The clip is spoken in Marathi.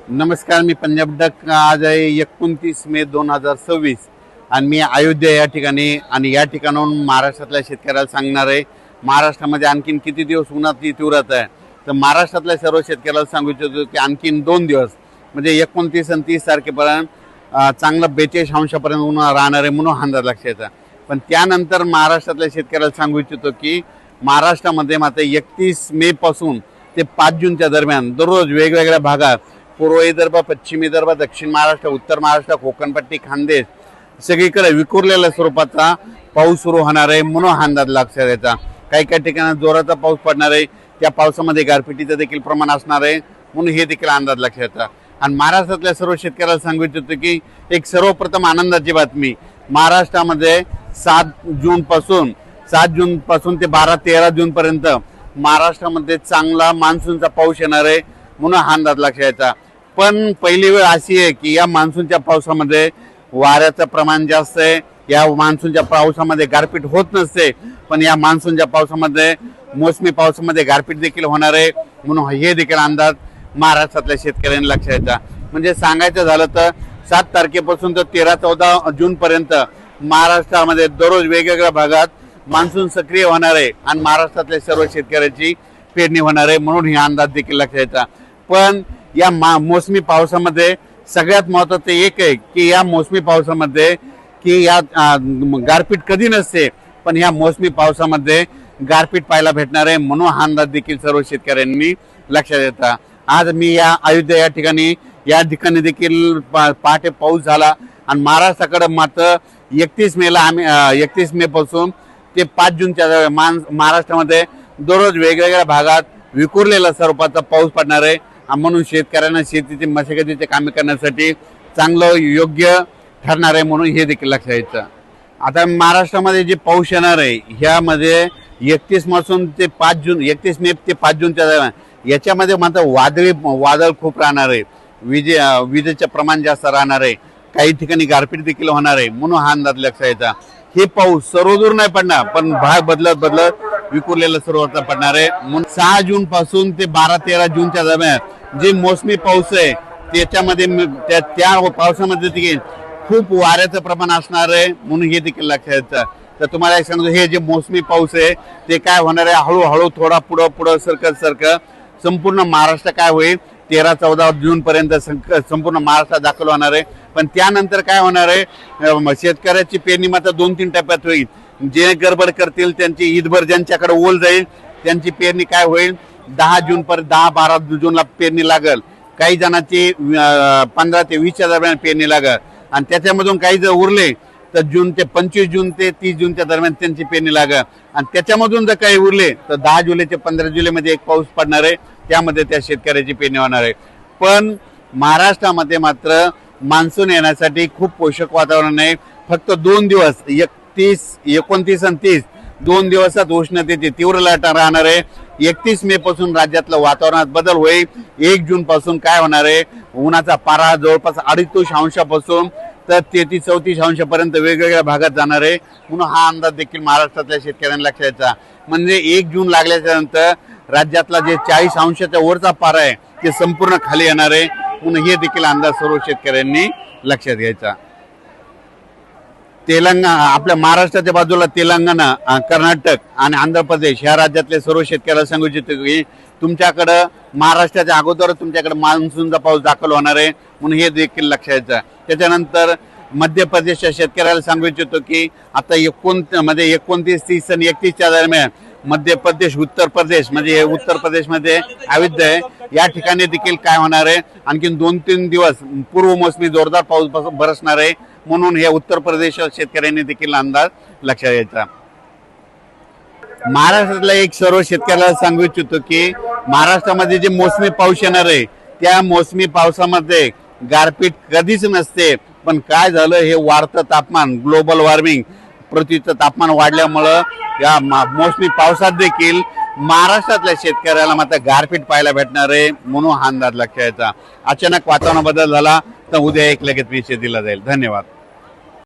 नमस्कार, मी पंजाब डक. आज आहे 29 मे 2026 आणि मी अयोध्या या ठिकाणी आणि या ठिकाणाहून महाराष्ट्रातल्या शेतकऱ्याला सांगणार आहे महाराष्ट्रामध्ये आणखीन किती दिवस उन्हाची तीव्रता आहे. तर महाराष्ट्रातल्या सर्व शेतकऱ्याला सांगू इच्छितो की आणखीन 2 दिवस म्हणजे 29 आणि 30 तारखेपर्यंत चांगलं 42 अंशापर्यंत उन्हा राहणार आहे म्हणून अंदाज लक्षात. पण त्यानंतर महाराष्ट्रातल्या शेतकऱ्याला सांगू इच्छितो की महाराष्ट्रामध्ये मात्र 31 मे पासून ते 5 जूनच्या दरम्यान दररोज वेगवेगळ्या भागात पूर्व विदर्भ, पश्चिम विदर्भ, दक्षिण महाराष्ट्र, उत्तर महाराष्ट्र, कोकणपट्टी, खानदेश सगळीकडे विखुरलेल्या स्वरूपाचा पाऊस सुरू होणार आहे म्हणून अंदाज लक्षात यायचा. काही काही ठिकाणी जोराचा पाऊस पडणार आहे, त्या पावसामध्ये गारपिटीचं देखील प्रमाण असणार आहे म्हणून हे देखील अंदाज लक्षात येतात. आणि महाराष्ट्रातल्या सर्व शेतकऱ्याला सांगू इच्छितो की एक सर्वप्रथम आनंदाची बातमी, महाराष्ट्रामध्ये 7 जून पासून ते 12-13 जून पर्यंत महाराष्ट्रामध्ये चांगला मान्सूनचा पाऊस येणार आहे म्हणून हा अंदाज लक्षात यायचा. पण पहिली वेळ अशी आहे की या मान्सूनच्या पावसामध्ये वाऱ्याचं प्रमाण जास्त आहे. या मान्सूनच्या पावसामध्ये गारपीट होत नसते, पण या मान्सूनच्या पावसामध्ये मोसमी पावसामध्ये गारपीट देखील होणार आहे म्हणून हे देखील अंदाज महाराष्ट्रातल्या शेतकऱ्यांनी लक्षात यायचा. म्हणजे सांगायचं झालं तर 7 तारखेपासून तर 13-14 जून पर्यंत महाराष्ट्रामध्ये दररोज वेगवेगळ्या भागात मान्सून सक्रिय होणार आहे आणि महाराष्ट्रातल्या सर्व शेतकऱ्याची पेरणी होणार आहे म्हणून हे अंदाज देखील लक्षात यायचा. पण या मोसमी पावसामध्ये सगळ्यात महत्त्वाचं एक आहे की या मोसमी पावसामध्ये की या गारपीट कधी नसते, पण या मोसमी पावसामध्ये गारपीट पाहायला भेटणार आहे म्हणून हा अंदाज देखील सर्व शेतकऱ्यांनी लक्षात येतात. आज मी या अयोध्या या ठिकाणी देखील पहाटे पाऊस झाला आणि महाराष्ट्राकडे मात्र 31 मे पासून ते 5 जूनच्या दरम्यान महाराष्ट्रामध्ये दररोज वेगवेगळ्या भागात विखुरलेल्या स्वरूपाचा पाऊस पडणार आहे म्हणून शेतकऱ्यांना शेतीची मशागतीचे कामे करण्यासाठी चांगलं योग्य ठरणार आहे म्हणून हे देखील लक्षात यायचं. आता महाराष्ट्रामध्ये जे पाऊस येणार आहे ह्यामध्ये 31 मे ते 5 जूनच्या दरम्यान याच्यामध्ये मात्र वादळ खूप राहणार आहे, विजेचं प्रमाण जास्त राहणार आहे, काही ठिकाणी गारपीट देखील होणार आहे म्हणून हा अंदाज लक्षात यायचा. हे पाऊस सर्वदूर नाही पडणार, पण भाग बदलत विखुरलेलं सर्वत्र पडणार आहे म्हणून 6 जून पासून ते 12-13 जूनच्या दरम्यान जे मोसमी पाऊस आहे त्याच्यामध्ये त्या पावसामध्ये देखील खूप वाऱ्याचं प्रमाण असणार आहे म्हणून हे देखील लक्षात यायचं. तर तुम्हाला एक सांगतो, हे जे मोसमी पाऊस आहे ते काय होणार आहे, हळूहळू थोडा पुढं सरकत संपूर्ण महाराष्ट्र काय होईल 13-14 जून पर्यंत संपूर्ण महाराष्ट्रात दाखल होणार आहे. पण त्यानंतर काय होणार आहे, शेतकऱ्याची पेरणी मात्र 2-3 टप्प्यात होईल. जे गडबड करतील त्यांची ईदभर ज्यांच्याकडे ओल जाईल त्यांची पेरणी काय होईल 10-12 जूनला पेरणी लागल. काही जणांची 15 ते 20च्या दरम्यान पेरणी लागल आणि त्याच्यामधून काही जर उरले तर 25 जून ते 30 जूनच्या दरम्यान त्यांची पेरणी लागल आणि त्याच्यामधून जर काही उरले तर 10 जुलै ते 15 जुलैमध्ये एक पाऊस पडणार आहे, त्यामध्ये त्या शेतकऱ्याची पेरणी होणार आहे. पण महाराष्ट्रामध्ये मात्र मान्सून येण्यासाठी खूप पोषक वातावरण आहे. फक्त 2 दिवस 29 आणि 30 2 दिवसात उष्णतेची तीव्र लाट राहणार आहे. 31 मे पासून राज्यातलं वातावरणात बदल होईल. 1 जून पासून काय होणार आहे, उन्हाचा पारा जवळपास 38 अंशापासून तर 33-34 अंशापर्यंत वेगवेगळ्या भागात जाणार आहे म्हणून हा अंदाज देखील महाराष्ट्रातल्या शेतकऱ्यांना लक्षात यायचा. म्हणजे 1 जून लागल्याच्या नंतर राज्यातला जे 40 अंशाच्या वरचा पारा आहे ते संपूर्ण खाली येणार आहे म्हणून हे देखील अंदाज सर्व शेतकऱ्यांनी लक्षात घ्यायचा. आपल्या महाराष्ट्राच्या बाजूला तेलंगणा, कर्नाटक आणि आंध्र प्रदेश ह्या राज्यातले सर्व शेतकऱ्याला सांगू इच्छितो की तुमच्याकडं महाराष्ट्राच्या अगोदर तुमच्याकडे मान्सूनचा पाऊस दाखल होणार आहे म्हणून हे देखील लक्षात यायचं. त्याच्यानंतर मध्य प्रदेशच्या शेतकऱ्याला सांगू इच्छितो की आता 29, 30 आणि 31च्या दरम्यान मध्य प्रदेश, उत्तर प्रदेश म्हणजे उत्तर प्रदेशमध्ये अयोध्या आहे या ठिकाणी देखील काय होणार आहे, आणखीन 2-3 दिवस पूर्व मोसमी जोरदार पाऊस बरसणार आहे म्हणून हे उत्तर प्रदेश शेतकऱ्यांनी देखील अंदाज लक्षात यायचा. महाराष्ट्रातल्या एक सर्व शेतकऱ्याला सांगू इच्छितो की महाराष्ट्रामध्ये जे मोसमी पाऊस येणार आहे त्या मोसमी पावसामध्ये गारपीट कधीच नसते. पण काय झालं, हे वाढतं तापमान, ग्लोबल वॉर्मिंग, पृथ्वीचं तापमान वाढल्यामुळं या मोसमी पावसात देखील महाराष्ट्रातल्या शेतकऱ्याला मात्र गारपीट पाहायला भेटणार आहे म्हणून हा अंदाज लक्षात यायचा. अचानक वातावरण बदल झाला तर उद्या एक लगेच विषय दिला जाईल. धन्यवाद.